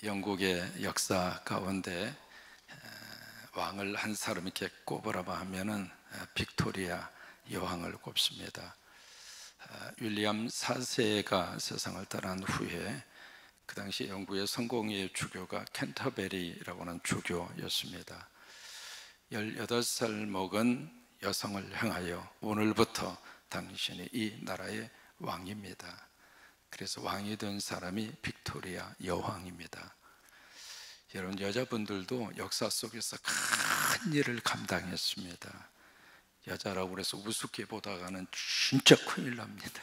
영국의 역사 가운데 왕을 한 사람 이렇게 꼽으라고 하면은 빅토리아 여왕을 꼽습니다. 윌리엄 4세가 세상을 떠난 후에 그 당시 영국의 성공의 주교가 캔터베리라고 하는 주교였습니다. 18살 먹은 여성을 향하여 오늘부터 당신이 이 나라의 왕입니다. 그래서 왕이 된 사람이 빅토리아 여왕입니다. 여러분, 여자분들도 역사 속에서 큰 일을 감당했습니다. 여자라고 해서 우습게 보다가는 진짜 큰일 납니다.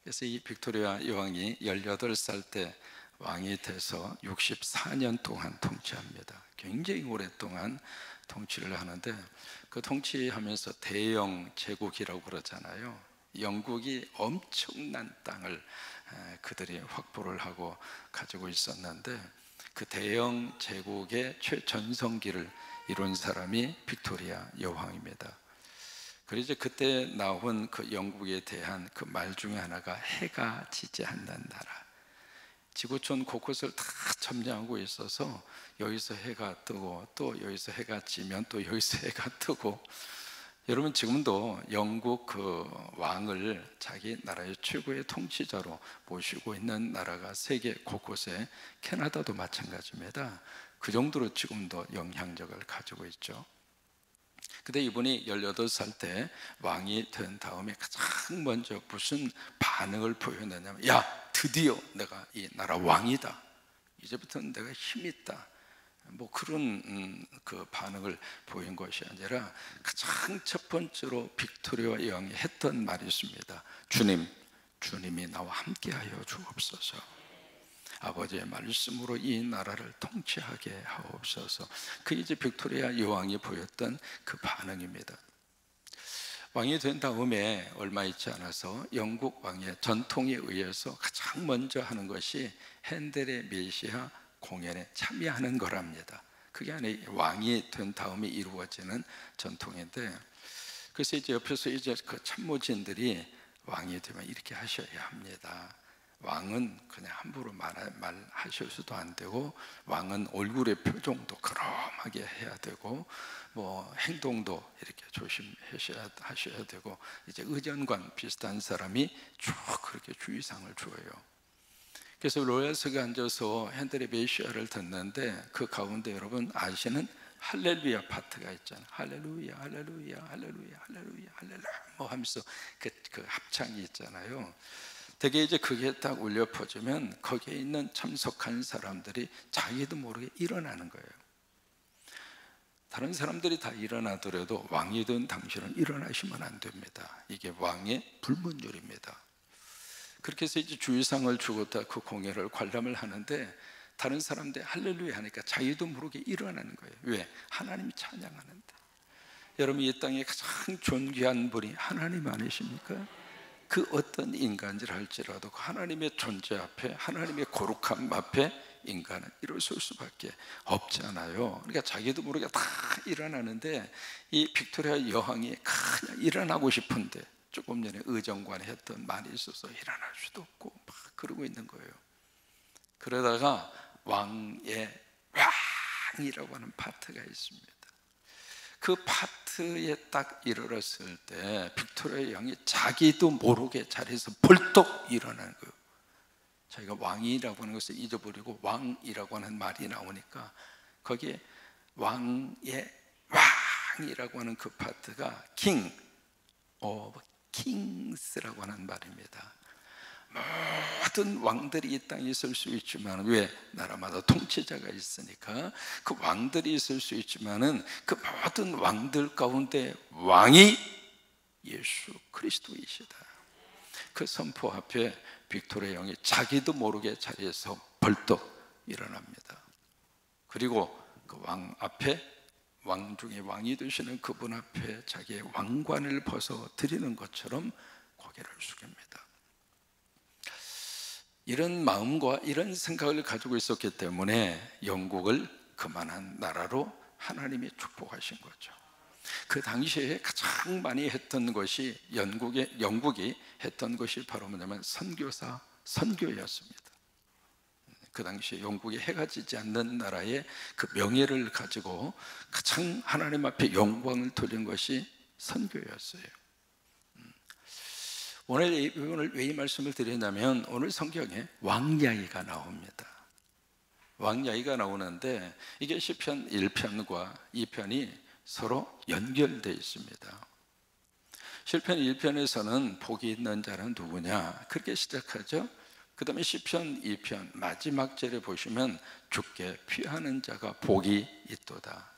그래서 이 빅토리아 여왕이 18살 때 왕이 돼서 64년 동안 통치합니다. 굉장히 오랫동안 통치를 하는데, 그 통치하면서 대영 제국이라고 그러잖아요. 영국이 엄청난 땅을 그들이 확보를 하고 가지고 있었는데, 그 대영 제국의 최전성기를 이룬 사람이 빅토리아 여왕입니다. 그리고 이제 그때 나온 그 영국에 대한 그 말 중에 하나가 해가 지지 않는 나라. 지구촌 곳곳을 다 점령하고 있어서 여기서 해가 뜨고 또 여기서 해가 지면 또 여기서 해가 뜨고, 여러분 지금도 영국 그 왕을 자기 나라의 최고의 통치자로 모시고 있는 나라가 세계 곳곳에, 캐나다도 마찬가지입니다. 그 정도로 지금도 영향력을 가지고 있죠. 근데 이분이 18살 때 왕이 된 다음에 가장 먼저 무슨 반응을 보였느냐면, 야, 드디어 내가 이 나라 왕이다, 이제부터는 내가 힘이 있다, 뭐 그런 그 반응을 보인 것이 아니라, 가장 첫 번째로 빅토리아 여왕이 했던 말이 있습니다. 주님이 나와 함께하여 주옵소서. 아버지의 말씀으로 이 나라를 통치하게 하옵소서. 그게 이제 빅토리아 여왕이 보였던 그 반응입니다. 왕이 된 다음에 얼마 있지 않아서 영국 왕의 전통에 의해서 가장 먼저 하는 것이 핸델의 메시아 공연에 참여하는 거랍니다. 그게 아니 왕이 된 다음에 이루어지는 전통인데, 그래서 이제 옆에서 이제 그 참모진들이 왕이 되면 이렇게 하셔야 합니다. 왕은 그냥 함부로 말하셔서도 안 되고, 왕은 얼굴의 표정도 그럼하게 해야 되고, 뭐 행동도 이렇게 조심하셔야 되고, 이제 의전관 비슷한 사람이 쭉 그렇게 주의사항을 줘요. 그래서 로얄석에 앉아서 핸델의 메시아를 듣는데, 그 가운데 여러분 아시는 할렐루야 파트가 있잖아요. 할렐루야 할렐루야 할렐루야 할렐루야 할렐루야 뭐 하면서 그 합창이 있잖아요. 되게 이제 그게 딱 울려 퍼지면 거기에 있는 참석한 사람들이 자기도 모르게 일어나는 거예요. 다른 사람들이 다 일어나더라도 왕이 된 당신은 일어나시면 안 됩니다. 이게 왕의 불문율입니다. 그렇게 해서 이제 주의상을 주고 다 그 공연을 관람을 하는데, 다른 사람들 할렐루야 하니까 자기도 모르게 일어나는 거예요. 왜? 하나님이 찬양하는데. 여러분, 이 땅에 가장 존귀한 분이 하나님 아니십니까? 그 어떤 인간질 할지라도 그 하나님의 존재 앞에, 하나님의 거룩함 앞에 인간은 일어설 수밖에 없잖아요. 그러니까 자기도 모르게 다 일어나는데, 이 빅토리아 여왕이 그냥 일어나고 싶은데 조금 전에 의정관에 했던 말이 있어서 일어날 수도 없고 막 그러고 있는 거예요. 그러다가 왕의 왕이라고 하는 파트가 있습니다. 그 파트에 딱 이르렀을 때 빅토리아 여왕이 자기도 모르게 자리에서 벌떡 일어나는 거예요. 자기가 왕이라고 하는 것을 잊어버리고 왕이라고 하는 말이 나오니까, 거기에 왕의 왕이라고 하는 그 파트가 King of Kings라고 하는 말입니다. 모든 왕들이 이 땅에 있을 수 있지만, 왜? 나라마다 통치자가 있으니까 그 왕들이 있을 수 있지만은 그 모든 왕들 가운데 왕이 예수 그리스도이시다. 그 선포 앞에 빅토리아 여왕이 자기도 모르게 자리에서 벌떡 일어납니다. 그리고 그 왕 앞에, 왕 중에 왕이 되시는 그분 앞에 자기의 왕관을 벗어 드리는 것처럼 고개를 숙입니다. 이런 마음과 이런 생각을 가지고 있었기 때문에 영국을 그만한 나라로 하나님이 축복하신 거죠. 그 당시에 가장 많이 했던 것이, 영국이 했던 것이 바로 뭐냐면 선교였습니다. 그 당시에 영국이 해가 지지 않는 나라의 그 명예를 가지고 가장 하나님 앞에 영광을 돌린 것이 선교였어요. 오늘 왜 이 말씀을 드리냐면, 오늘 성경에 왕야이가 나옵니다. 왕야이가 나오는데 이게 시편 1편과 2편이 서로 연결되어 있습니다. 시편 1편에서는 복이 있는 자는 누구냐 그렇게 시작하죠. 그 다음에 시편 2편 마지막 절에 보시면 주께 피하는 자가 복이 있도다.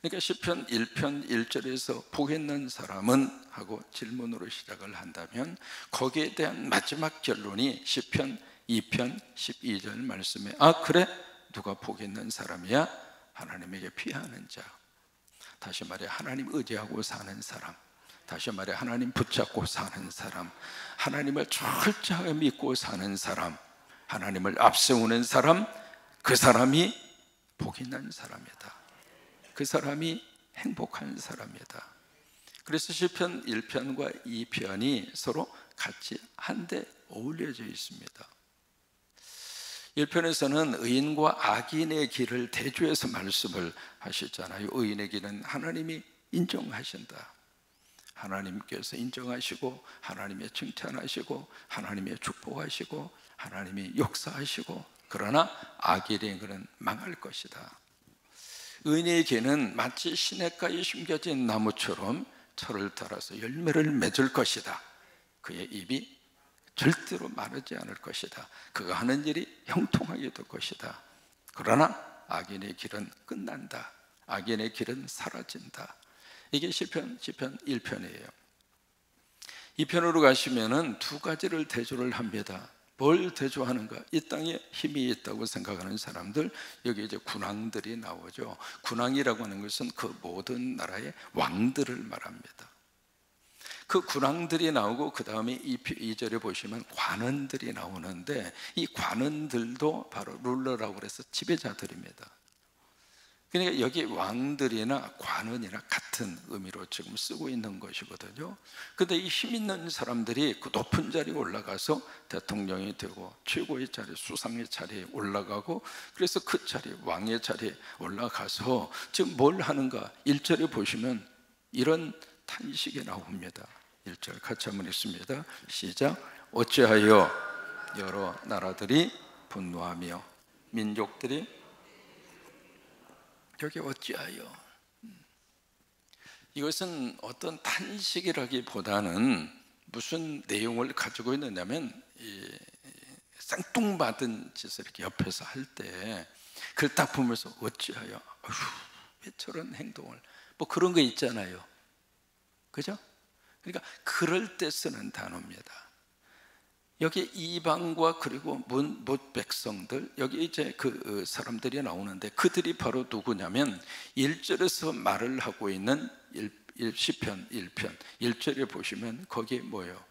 그러니까 시편 1편 1절에서 복 있는 사람은 하고 질문으로 시작을 한다면, 거기에 대한 마지막 결론이 시편 2편 12절 말씀에 그래? 누가 복 있는 사람이야? 하나님에게 피하는 자. 다시 말해 하나님 의지하고 사는 사람, 다시 말해 하나님 붙잡고 사는 사람, 하나님을 철저하게 믿고 사는 사람, 하나님을 앞세우는 사람, 그 사람이 복 있는 사람이다. 그 사람이 행복한 사람이다. 그래서 시편 1편과 2편이 서로 같이 한데 어울려져 있습니다. 1편에서는 의인과 악인의 길을 대조해서 말씀을 하셨잖아요. 의인의 길은 하나님이 인정하신다. 하나님께서 인정하시고 하나님의 칭찬하시고 하나님의 축복하시고 하나님이 역사하시고, 그러나 악인의 길은 망할 것이다. 의인의 길은 마치 시냇가에 심겨진 나무처럼 철을 따라서 열매를 맺을 것이다. 그의 입이 절대로 마르지 않을 것이다. 그가 하는 일이 형통하게 될 것이다. 그러나 악인의 길은 끝난다. 악인의 길은 사라진다. 이게 시편 1편이에요. 2편으로 가시면은 두 가지를 대조를 합니다. 뭘 대조하는가? 이 땅에 힘이 있다고 생각하는 사람들, 여기 이제 군왕들이 나오죠. 군왕이라고 하는 것은 그 모든 나라의 왕들을 말합니다. 그 군왕들이 나오고 그 다음에 2절에 보시면 관원들이 나오는데, 이 관원들도 바로 룰러라고 해서 지배자들입니다. 그러니까 여기 왕들이나 관원이나 같은 의미로 지금 쓰고 있는 것이거든요. 그런데 이 힘 있는 사람들이 그 높은 자리에 올라가서 대통령이 되고 최고의 자리, 수상의 자리에 올라가고, 그래서 그 자리, 왕의 자리에 올라가서 지금 뭘 하는가? 1절에 보시면 이런 탄식이 나옵니다. 1절 같이 한번 읽습니다. 시작. 어찌하여 여러 나라들이 분노하며 민족들이, 여기 어찌하여, 이것은 어떤 탄식이라기보다는 무슨 내용을 가지고 있느냐면, 쌍뚱받은 짓을 이렇게 옆에서 할 때 그걸 딱 보면서 어찌하여, 왜 저런 행동을, 뭐 그런 거 있잖아요. 그죠? 그러니까 그럴 때 쓰는 단어입니다. 여기 이방과 그리고 못 백성들, 여기 이제 그 사람들이 나오는데, 그들이 바로 누구냐면 1절에서 말을 하고 있는 시편 1편 1절에 보시면 거기에 뭐예요?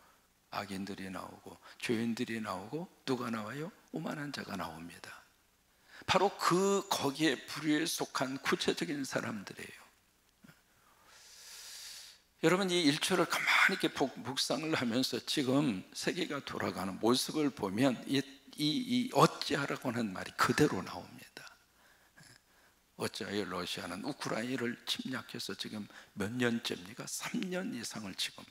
악인들이 나오고 죄인들이 나오고 누가 나와요? 오만한 자가 나옵니다. 바로 거기에 부류에 속한 구체적인 사람들이에요. 여러분, 이 1절을 가만히 이렇게 묵상을 하면서 지금 세계가 돌아가는 모습을 보면 이 어찌하라고 하는 말이 그대로 나옵니다. 어찌하여 러시아는 우크라이나를 침략해서 지금 몇 년째입니까? 3년 이상을 지금,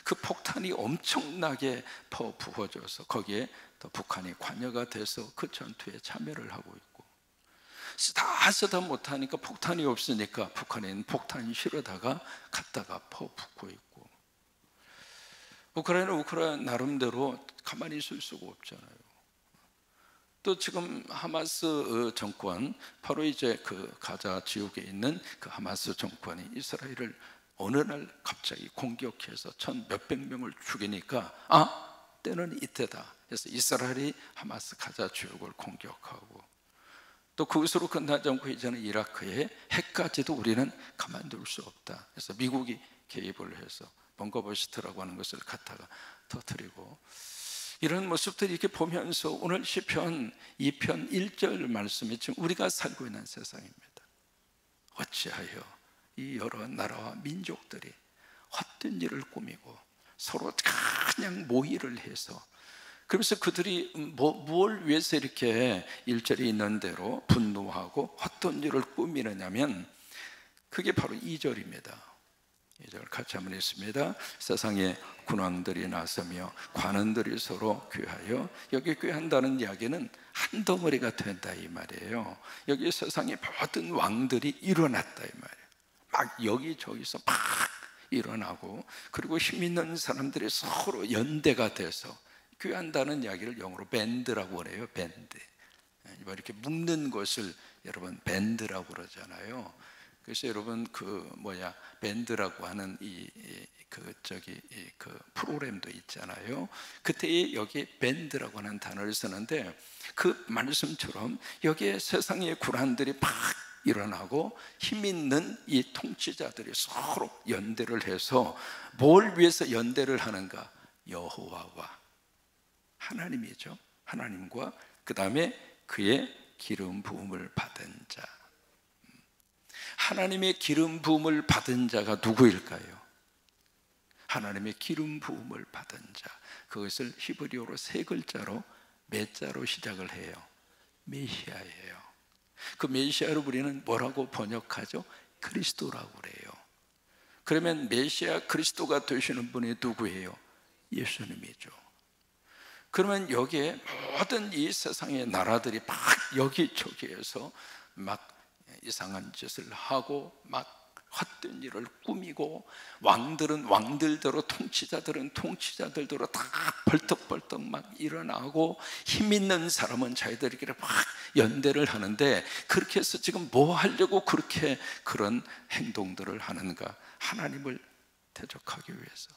그 폭탄이 엄청나게 부어져서 거기에 또 북한이 관여가 돼서 그 전투에 참여를 하고 있고, 다 쓰다 못하니까 폭탄이 없으니까 북한에는 폭탄이 실어다가 갖다가 퍼붓고 있고, 우크라이나 나름대로 가만히 있을 수가 없잖아요. 또 지금 하마스 정권, 바로 이제 그 가자 지역에 있는 그 하마스 정권이 이스라엘을 어느 날 갑자기 공격해서 몇백 명을 죽이니까 때는 이때다 해서 이스라엘이 하마스 가자 지역을 공격하고, 또 그것으로 끝나지 않고 이제는 이라크의 핵까지도 우리는 가만둘 수 없다. 그래서 미국이 개입을 해서 벙커버스트라고 하는 것을 갖다가 터뜨리고, 이런 모습들이 이렇게 보면서 오늘 시편 2편 1절 말씀이 지금 우리가 살고 있는 세상입니다. 어찌하여 이 여러 나라와 민족들이 헛된 일을 꾸미고 서로 그냥 모의를 해서 그러면서 그들이 뭘 위해서 이렇게 1절에 있는 대로 분노하고 헛된 일을 꾸미느냐면 그게 바로 2절입니다. 2절 같이 한번 읽습니다. 세상에 군왕들이 나서며 관원들이 서로 귀하여, 여기 귀한다는 이야기는 한 덩어리가 된다 이 말이에요. 여기 세상에 모든 왕들이 일어났다 이 말이에요. 막 여기저기서 막 일어나고, 그리고 힘 있는 사람들이 서로 연대가 돼서, 귀한다는 이야기를 영어로 밴드라고 그래요. 밴드. 이렇게 묶는 것을 여러분 밴드라고 그러잖아요. 그래서 여러분 밴드라고 하는 그 프로그램도 있잖아요. 그때 여기 밴드라고 하는 단어를 쓰는데, 그 말씀처럼 여기에 세상의 군한들이 막 일어나고 힘 있는 이 통치자들이 서로 연대를 해서 뭘 위해서 연대를 하는가? 여호와와 하나님이죠. 하나님과 그 다음에 그의 기름 부음을 받은 자. 하나님의 기름 부음을 받은 자가 누구일까요? 하나님의 기름 부음을 받은 자, 그것을 히브리어로 세 글자로 메자로 시작을 해요. 메시아예요. 그 메시아를 우리는 뭐라고 번역하죠? 그리스도라고 그래요. 그러면 메시아 그리스도가 되시는 분이 누구예요? 예수님이죠. 그러면 여기에 모든 이 세상의 나라들이 막 여기저기에서 막 이상한 짓을 하고 막 헛된 일을 꾸미고, 왕들은 왕들대로, 통치자들은 통치자들대로 다 벌떡벌떡 막 일어나고, 힘 있는 사람은 자기들끼리 막 연대를 하는데, 그렇게 해서 지금 뭐 하려고 그렇게 그런 행동들을 하는가? 하나님을 대적하기 위해서.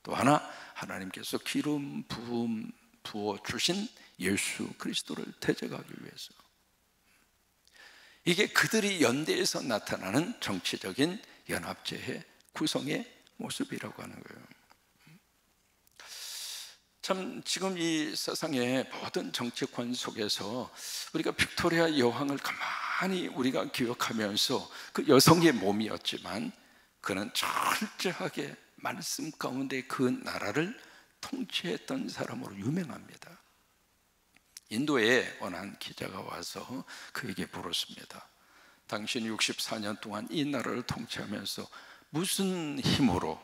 또 하나, 하나님께서 기름 부음 부어 주신 예수 그리스도를 대적하기 위해서. 이게 그들이 연대에서 나타나는 정치적인 연합체의 구성의 모습이라고 하는 거예요. 참 지금 이 세상의 모든 정치권 속에서 우리가 빅토리아 여왕을 가만히 우리가 기억하면서, 그 여성의 몸이었지만 그는 철저하게 말씀 가운데 그 나라를 통치했던 사람으로 유명합니다. 인도에 어느 한 기자가 와서 그에게 물었습니다. 당신이 64년 동안 이 나라를 통치하면서 무슨 힘으로,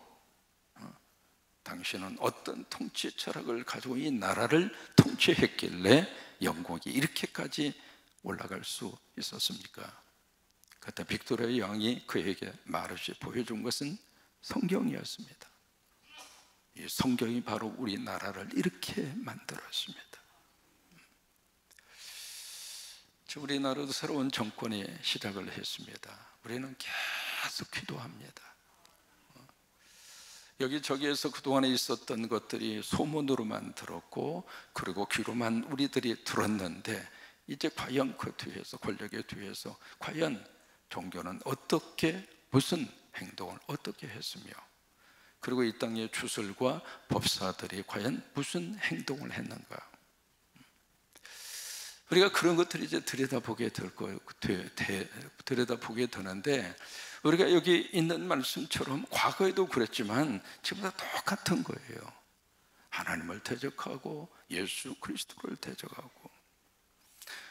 당신은 어떤 통치 철학을 가지고 이 나라를 통치했길래 영국이 이렇게까지 올라갈 수 있었습니까? 그때 빅토리아 여왕이 그에게 말없이 보여준 것은 성경이었습니다. 이 성경이 바로 우리나라를 이렇게 만들었습니다. 우리나라도 새로운 정권이 시작을 했습니다. 우리는 계속 기도합니다. 여기저기에서 그동안에 있었던 것들이 소문으로만 들었고, 그리고 귀로만 우리들이 들었는데, 이제 과연 그 뒤에서, 권력의 뒤에서 과연 종교는 어떻게, 무슨 행동을 어떻게 했으며, 그리고 이 땅의 주술과 법사들이 과연 무슨 행동을 했는가? 우리가 그런 것들을 이제 들여다보게 되는데, 우리가 여기 있는 말씀처럼 과거에도 그랬지만 지금도 똑같은 거예요. 하나님을 대적하고 예수 그리스도를 대적하고.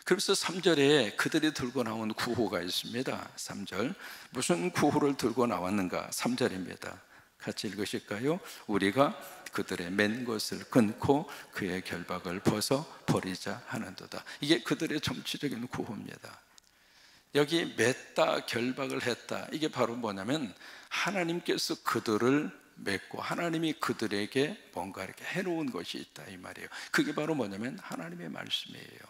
그래서 3절에 그들이 들고 나온 구호가 있습니다. 3절, 무슨 구호를 들고 나왔는가? 3절입니다. 같이 읽으실까요? 우리가 그들의 맨 것을 끊고 그의 결박을 벗어 버리자 하는도다. 이게 그들의 정치적인 구호입니다. 여기 맸다, 결박을 했다, 이게 바로 뭐냐면 하나님께서 그들을 맺고 하나님이 그들에게 뭔가 이렇게 해놓은 것이 있다 이 말이에요. 그게 바로 뭐냐면 하나님의 말씀이에요.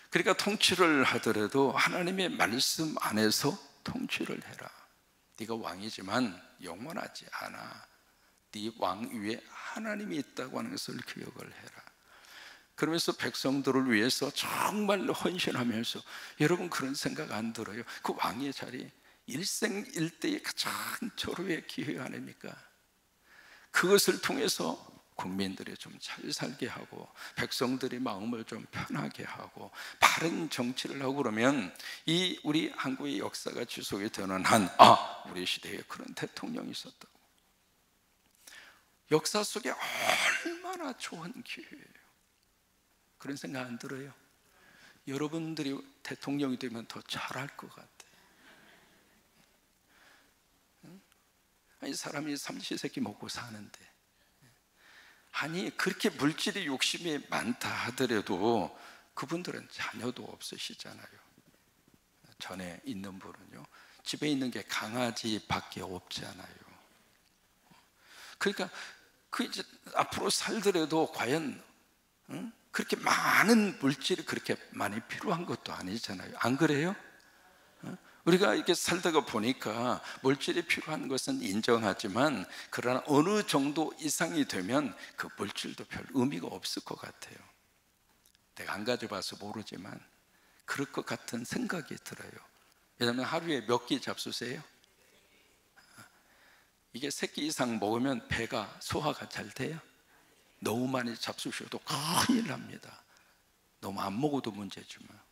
그러니까 통치를 하더라도 하나님의 말씀 안에서 통치를 해라. 네가 왕이지만 영원하지 않아. 네 왕 위에 하나님이 있다고 하는 것을 기억을 해라. 그러면서 백성들을 위해서 정말로 헌신하면서, 여러분 그런 생각 안 들어요? 그 왕의 자리 일생일대의 가장 절호의 기회 아닙니까? 그것을 통해서 국민들이 좀 잘 살게 하고 백성들의 마음을 좀 편하게 하고 바른 정치를 하고 그러면 이 우리 한국의 역사가 지속이 되는 한, 우리 시대에 그런 대통령이 있었다고. 역사 속에 얼마나 좋은 기회예요. 그런 생각 안 들어요? 여러분들이 대통령이 되면 더 잘할 것 같아요. 아니, 사람이 삼시세끼 먹고 사는데, 아니 그렇게 물질이 욕심이 많다 하더라도 그분들은 자녀도 없으시잖아요. 전에 있는 분은요, 집에 있는 게 강아지밖에 없잖아요. 그러니까 그 이제 앞으로 살더라도 과연 그렇게 많은 물질이 그렇게 많이 필요한 것도 아니잖아요. 안 그래요? 우리가 이렇게 살다가 보니까 물질이 필요한 것은 인정하지만, 그러나 어느 정도 이상이 되면 그 물질도 별 의미가 없을 것 같아요. 내가 안 가져봐서 모르지만 그럴 것 같은 생각이 들어요. 왜냐하면 하루에 몇 끼 잡수세요? 이게 3끼 이상 먹으면 배가 소화가 잘 돼요? 너무 많이 잡수셔도 큰일 납니다. 너무 안 먹어도 문제지만.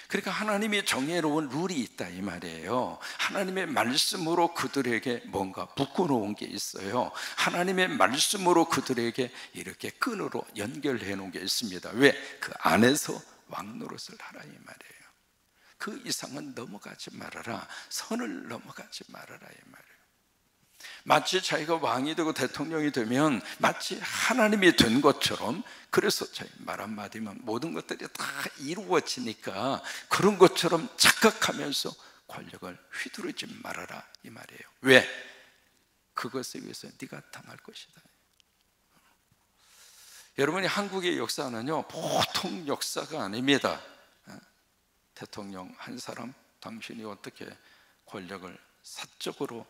그러니까 하나님이 정해놓은 룰이 있다 이 말이에요. 하나님의 말씀으로 그들에게 뭔가 묶어놓은 게 있어요. 하나님의 말씀으로 그들에게 이렇게 끈으로 연결해 놓은 게 있습니다. 왜? 그 안에서 왕노릇을 하라 이 말이에요. 그 이상은 넘어가지 말아라. 선을 넘어가지 말아라 이 말이에요. 마치 자기가 왕이 되고 대통령이 되면 마치 하나님이 된 것처럼, 그래서 저희 말 한마디면 모든 것들이 다 이루어지니까 그런 것처럼 착각하면서 권력을 휘두르지 말아라 이 말이에요. 왜? 그것에 위해서 네가 당할 것이다. 여러분이 한국의 역사는요 보통 역사가 아닙니다. 대통령 한 사람, 당신이 어떻게 권력을 사적으로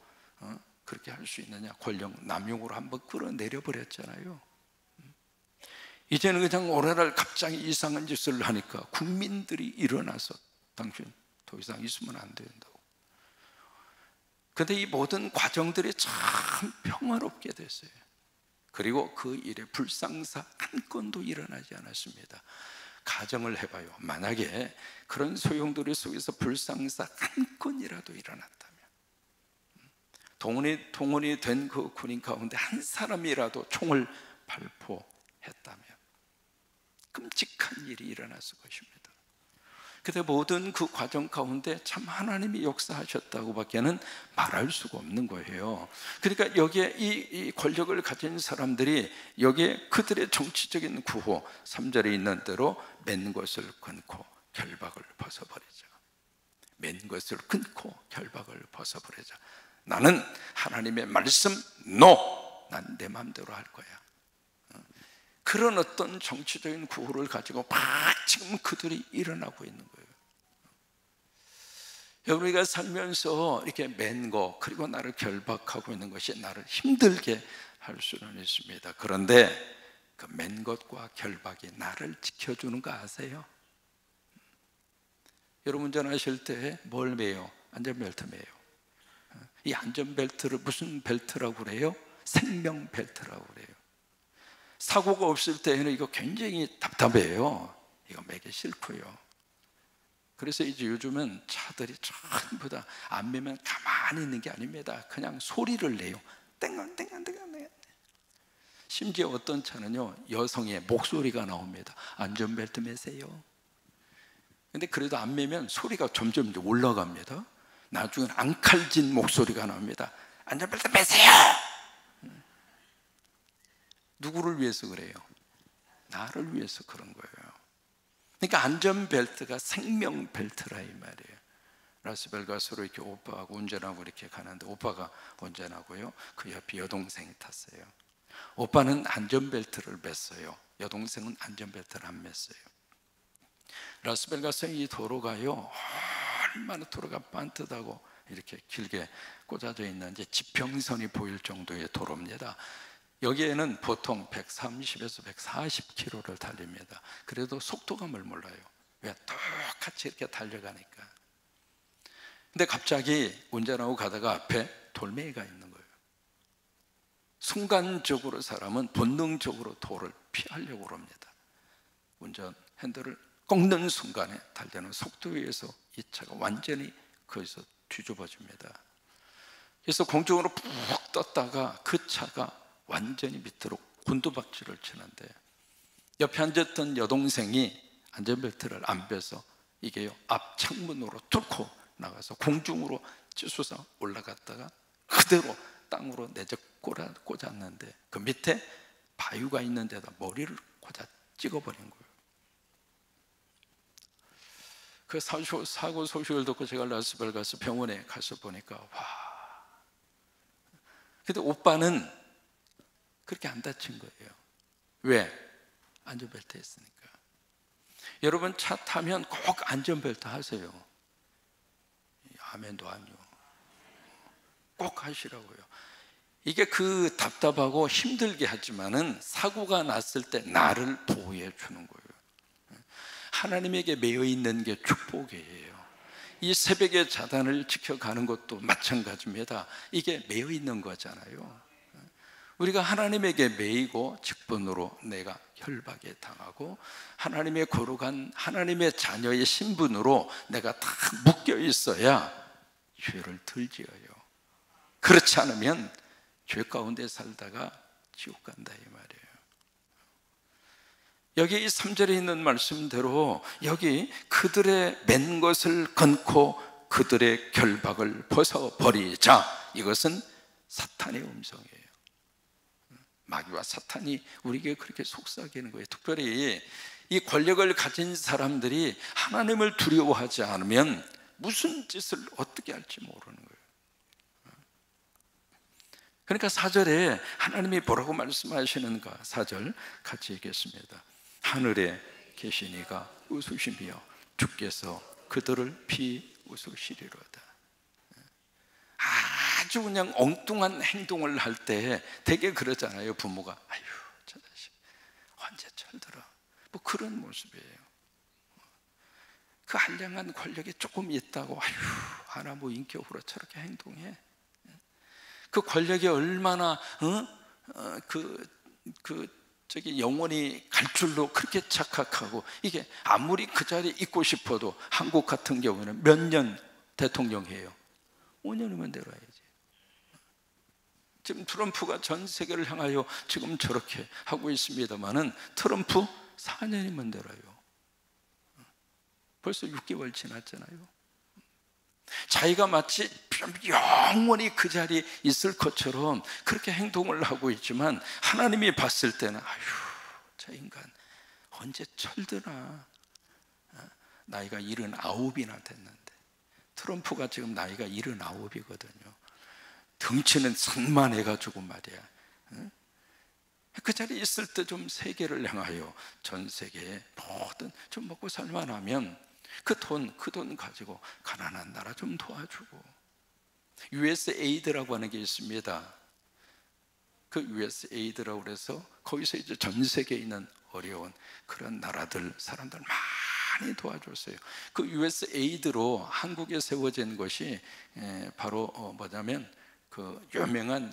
그렇게 할 수 있느냐, 권력 남용으로 한번 끌어내려 버렸잖아요. 이제는 그냥 오늘날 갑자기 이상한 짓을 하니까 국민들이 일어나서 당신 더 이상 있으면 안 된다고. 그런데 이 모든 과정들이 참 평화롭게 됐어요. 그리고 그 일에 불상사 한 건도 일어나지 않았습니다. 가정을 해봐요. 만약에 그런 소용돌이 속에서 불상사 한 건이라도 일어났다면, 동원이 된 그 군인 가운데 한 사람이라도 총을 발포했다면 끔찍한 일이 일어났을 것입니다. 그런데 모든 그 과정 가운데 참 하나님이 역사하셨다고 밖에는 말할 수가 없는 거예요. 그러니까 여기에 이 권력을 가진 사람들이 여기에 그들의 정치적인 구호, 3절에 있는 대로 맨 것을 끊고 결박을 벗어버리자. 맨 것을 끊고 결박을 벗어버리자. 나는 하나님의 말씀 난 내 마음대로 할 거야. 그런 어떤 정치적인 구호를 가지고 막 지금 그들이 일어나고 있는 거예요. 우리가 살면서 이렇게 맨 거, 그리고 나를 결박하고 있는 것이 나를 힘들게 할 수는 있습니다. 그런데 그 맨 것과 결박이 나를 지켜주는 거 아세요? 여러분 운전하실 때 뭘 매요? 안전벨트 매요. 이 안전벨트를 무슨 벨트라고 그래요? 생명벨트라고 그래요. 사고가 없을 때에는 이거 굉장히 답답해요. 이거 매기 싫고요. 그래서 이제 요즘은 차들이 전부 다 안 매면 가만히 있는 게 아닙니다. 그냥 소리를 내요. 땡땡땡땡땡. 심지어 어떤 차는요 여성의 목소리가 나옵니다. 안전벨트 매세요. 근데 그래도 안 매면 소리가 점점 올라갑니다. 나중에는 앙칼진 목소리가 나옵니다. 안전벨트 매세요. 누구를 위해서 그래요? 나를 위해서 그런 거예요. 그러니까 안전벨트가 생명벨트라 이 말이에요. 라스베가스로 이렇게 오빠하고 운전하고 이렇게 가는데, 오빠가 운전하고요 그 옆에 여동생이 탔어요. 오빠는 안전벨트를 맸어요. 여동생은 안전벨트를 안 맸어요. 라스베가스 이 도로가요 얼마나 도로가 반듯하고 이렇게 길게 꽂아져 있는지 지평선이 보일 정도의 도로입니다. 여기에는 보통 130에서 140km를 달립니다. 그래도 속도감을 몰라요. 왜? 똑같이 이렇게 달려가니까. 근데 갑자기 운전하고 가다가 앞에 돌멩이가 있는 거예요. 순간적으로 사람은 본능적으로 돌을 피하려고 합니다. 운전 핸들을 꺾는 순간에 달리는 속도에 의해서 이 차가 완전히 거기서 뒤집어집니다. 그래서 공중으로 푹 떴다가 그 차가 완전히 밑으로 곤두박질을 치는데, 옆에 앉았던 여동생이 안전벨트를 안 빼서 이게요, 앞 창문으로 뚫고 나가서 공중으로 찌수서 올라갔다가 그대로 땅으로 내적 꽂았는데, 그 밑에 바위가 있는 데다 머리를 꽂아 찍어버린 거예요. 그 사고 소식을 듣고 제가 라스베가스 가서 병원에 가서 보니까, 와. 근데 오빠는 그렇게 안 다친 거예요. 왜? 안전벨트 했으니까. 여러분, 차 타면 꼭 안전벨트 하세요. 아멘도 아니요. 꼭 하시라고요. 이게 그 답답하고 힘들게 하지만은 사고가 났을 때 나를 보호해 주는 거예요. 하나님에게 매여 있는 게 축복이에요. 이 새벽의 자단을 지켜가는 것도 마찬가지입니다. 이게 매여 있는 거잖아요. 우리가 하나님에게 매이고 직분으로 내가 혈박에 당하고 하나님의 거룩한 하나님의 자녀의 신분으로 내가 다 묶여 있어야 죄를 덜 지어요. 그렇지 않으면 죄 가운데 살다가 지옥 간다 이 말이에요. 여기 이 3절에 있는 말씀대로 여기 그들의 맨 것을 끊고 그들의 결박을 벗어버리자, 이것은 사탄의 음성이에요. 마귀와 사탄이 우리에게 그렇게 속삭이는 거예요. 특별히 이 권력을 가진 사람들이 하나님을 두려워하지 않으면 무슨 짓을 어떻게 할지 모르는 거예요. 그러니까 4절에 하나님이 뭐라고 말씀하시는가? 4절 같이 읽겠습니다. 하늘에 계신 이가 웃으시며 주께서 그들을 비웃으시리로다. 아주 그냥 엉뚱한 행동을 할 때 되게 그러잖아요. 부모가 아유 저 자식 언제 철들어, 뭐 그런 모습이에요. 그 한량한 권력이 조금 있다고 아유 하나 뭐 인격으로 저렇게 행동해. 그 권력이 얼마나 저기 영원히 갈 줄로 그렇게 착각하고, 이게 아무리 그 자리에 있고 싶어도 한국 같은 경우는 몇 년 대통령이에요? 5년이면 내려야지. 지금 트럼프가 전 세계를 향하여 지금 저렇게 하고 있습니다만은 트럼프 4년이면 내려요. 벌써 6개월 지났잖아요. 자기가 마치 영원히 그 자리에 있을 것처럼 그렇게 행동을 하고 있지만 하나님이 봤을 때는 아휴 저 인간 언제 철드나. 나이가 79이나 됐는데, 트럼프가 지금 나이가 79이거든요 덩치는 산만해가지고 말이야. 그 자리에 있을 때 좀 세계를 향하여 전 세계에 모든 좀 먹고 살만하면 그 돈 가지고 가난한 나라 좀 도와주고. USAID라고 하는 게 있습니다. 그 USAID라고 그래서 거기서 이제 전 세계에 있는 어려운 그런 나라들 사람들 많이 도와줬어요. 그 USAID로 한국에 세워진 것이 바로 뭐냐면 그 유명한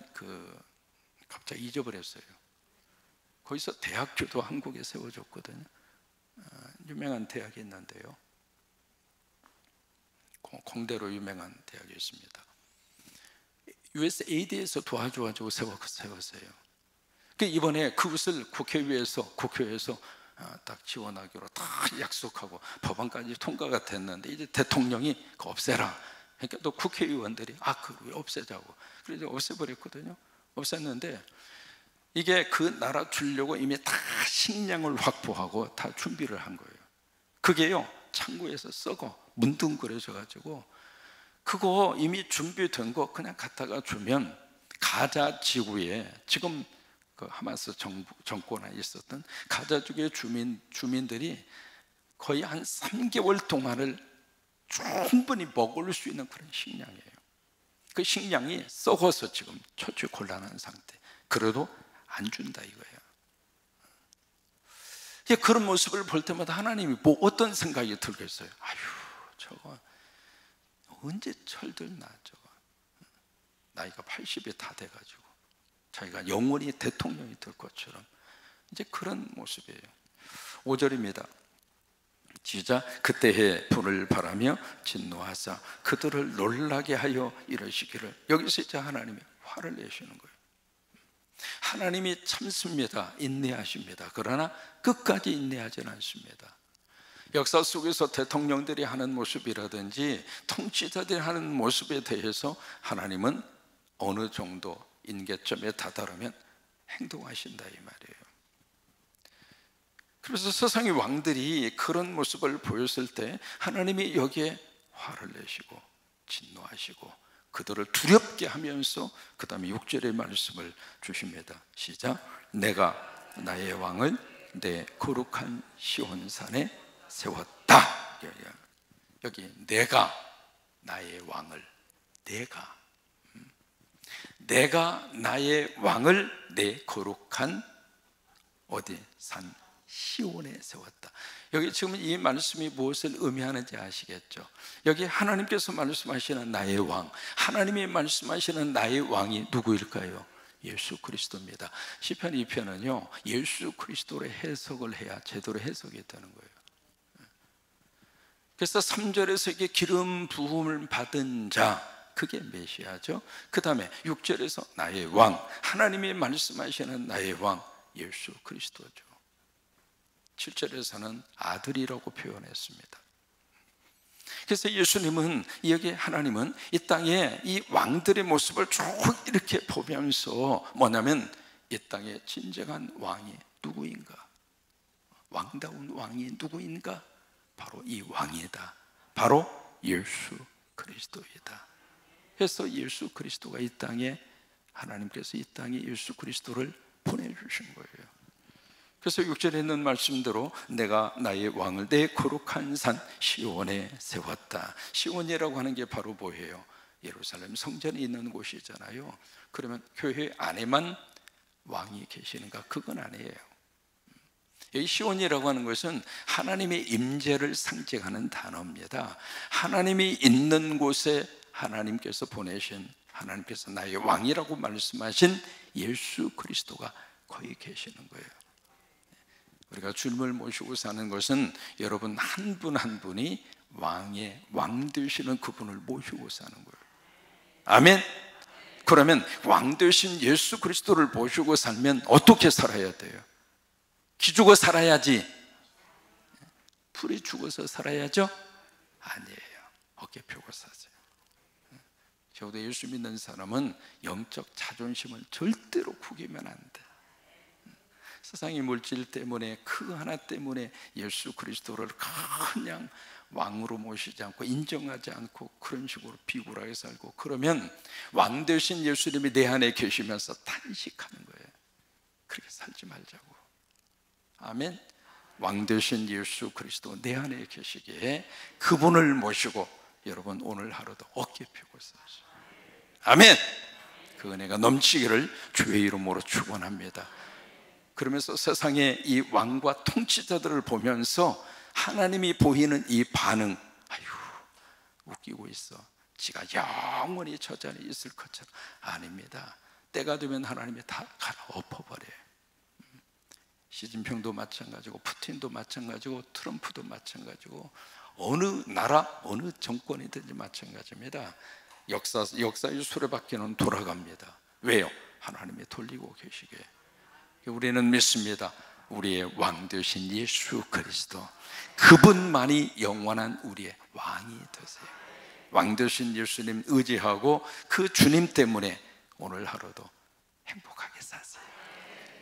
갑자기 잊어버렸어요. 거기서 대학교도 한국에 세워졌거든요. 유명한 대학이 있는데요, 공대로 유명한 대학이 있습니다. USAID에서 도와줘가지고 세웠어요. 이번에 그것을 국회에서 딱 지원하기로 다 약속하고 법안까지 통과가 됐는데 이제 대통령이 그거 없애라. 그러니까 또 국회의원들이 그거 왜 없애자고. 그래서 없애버렸거든요. 없앴는데 이게 그 나라 주려고 이미 다 식량을 확보하고 다 준비를 한 거예요. 그게요 창고에서 썩어 문둥그려져가지고 그거 이미 준비된 거 그냥 갖다가 주면 가자 지구에 지금 그 하마스 정권에 있었던 가자 지구의 주민들이 거의 한 3개월 동안을 충분히 먹을 수 있는 그런 식량이에요. 그 식량이 썩어서 지금 처치 곤란한 상태. 그래도 안 준다 이거예요. 그런 모습을 볼 때마다 하나님이 뭐 어떤 생각이 들겠어요? 아휴 저거 언제 철들나. 저거 나이가 80이 다 돼가지고 자기가 영원히 대통령이 될 것처럼 이제 그런 모습이에요. 5절입니다 시작. 그때에 불을 바라며 진노하사 그들을 놀라게 하여 이러시기를. 여기서 이제 하나님이 화를 내시는 거예요. 하나님이 참습니다. 인내하십니다. 그러나 끝까지 인내하지는 않습니다. 역사 속에서 대통령들이 하는 모습이라든지 통치자들이 하는 모습에 대해서 하나님은 어느 정도 인계점에 다다르면 행동하신다 이 말이에요. 그래서 세상의 왕들이 그런 모습을 보였을 때 하나님이 여기에 화를 내시고 진노하시고 그들을 두렵게 하면서 그 다음에 6절의 말씀을 주십니다. 시작. 내가 나의 왕을 내 거룩한 시온산에 세웠다. 여기 내가 나의 왕을, 내가 나의 왕을 내 거룩한 어디 산 시온에 세웠다. 여기 지금 이 말씀이 무엇을 의미하는지 아시겠죠? 여기 하나님께서 말씀하시는 나의 왕, 하나님이 말씀하시는 나의 왕이 누구일까요? 예수 그리스도입니다. 시편 2편은요 예수 그리스도로 해석을 해야 제대로 해석이 되는 거예요. 그래서 3절에서 이게 기름 부음을 받은 자, 그게 메시아죠. 그 다음에 6절에서 나의 왕, 하나님이 말씀하시는 나의 왕 예수 그리스도죠. 7절에서는 아들이라고 표현했습니다. 그래서 예수님은, 여기 하나님은 이 땅에 이 왕들의 모습을 쭉 이렇게 보면서 뭐냐면 이 땅에 진정한 왕이 누구인가, 왕다운 왕이 누구인가, 바로 이 왕이다. 바로 예수 그리스도이다. 그래서 예수 그리스도가 이 땅에, 하나님께서 이 땅에 예수 그리스도를 보내주신 거예요. 그래서 6절에 있는 말씀대로 내가 나의 왕을 내 거룩한 산 시온에 세웠다. 시온이라고 하는 게 바로 뭐예요? 예루살렘 성전에 있는 곳이잖아요. 그러면 교회 안에만 왕이 계시는가? 그건 아니에요. 이 시온이라고 하는 것은 하나님의 임재를 상징하는 단어입니다. 하나님이 있는 곳에 하나님께서 보내신, 하나님께서 나의 왕이라고 말씀하신 예수 그리스도가 거기 계시는 거예요. 우리가 주님을 모시고 사는 것은 여러분 한 분 한 분이 왕 되시는 그분을 모시고 사는 거예요. 아멘. 그러면 왕 되신 예수 그리스도를 모시고 살면 어떻게 살아야 돼요? 기죽어 살아야지, 풀이 죽어서 살아야죠? 아니에요. 어깨 펴고 사세요. 적어도 예수 믿는 사람은 영적 자존심을 절대로 구기면 안 돼. 세상의 물질 때문에, 그 하나 때문에 예수 그리스도를 그냥 왕으로 모시지 않고 인정하지 않고 그런 식으로 비굴하게 살고, 그러면 왕 되신 예수님이 내 안에 계시면서 탄식하는 거예요. 그렇게 살지 말자고. 아멘. 왕 되신 예수 그리스도 내 안에 계시기에 그분을 모시고 여러분 오늘 하루도 어깨 펴고 사시죠. 아멘. 그 은혜가 넘치기를 주의 이름으로 축원합니다. 그러면서 세상의 이 왕과 통치자들을 보면서 하나님이 보이는 이 반응, 아유 웃기고 있어, 지가 영원히 저 자리에 있을 것처럼. 아닙니다. 때가 되면 하나님이 다 갈아엎어버려요. 시진핑도 마찬가지고, 푸틴도 마찬가지고, 트럼프도 마찬가지고, 어느 나라, 어느 정권이든지 마찬가지입니다. 역사의 수레바퀴는 돌아갑니다. 왜요? 하나님이 돌리고 계시게. 우리는 믿습니다. 우리의 왕 되신 예수 그리스도, 그분만이 영원한 우리의 왕이 되세요. 왕 되신 예수님 의지하고 그 주님 때문에 오늘 하루도 행복하게 사세요.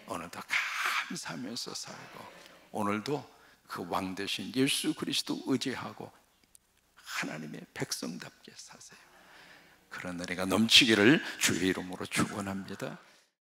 오늘도 감사하면서 살고, 오늘도 그 왕 되신 예수 그리스도 의지하고 하나님의 백성답게 사세요. 그런 은혜가 넘치기를 주의 이름으로 축원합니다.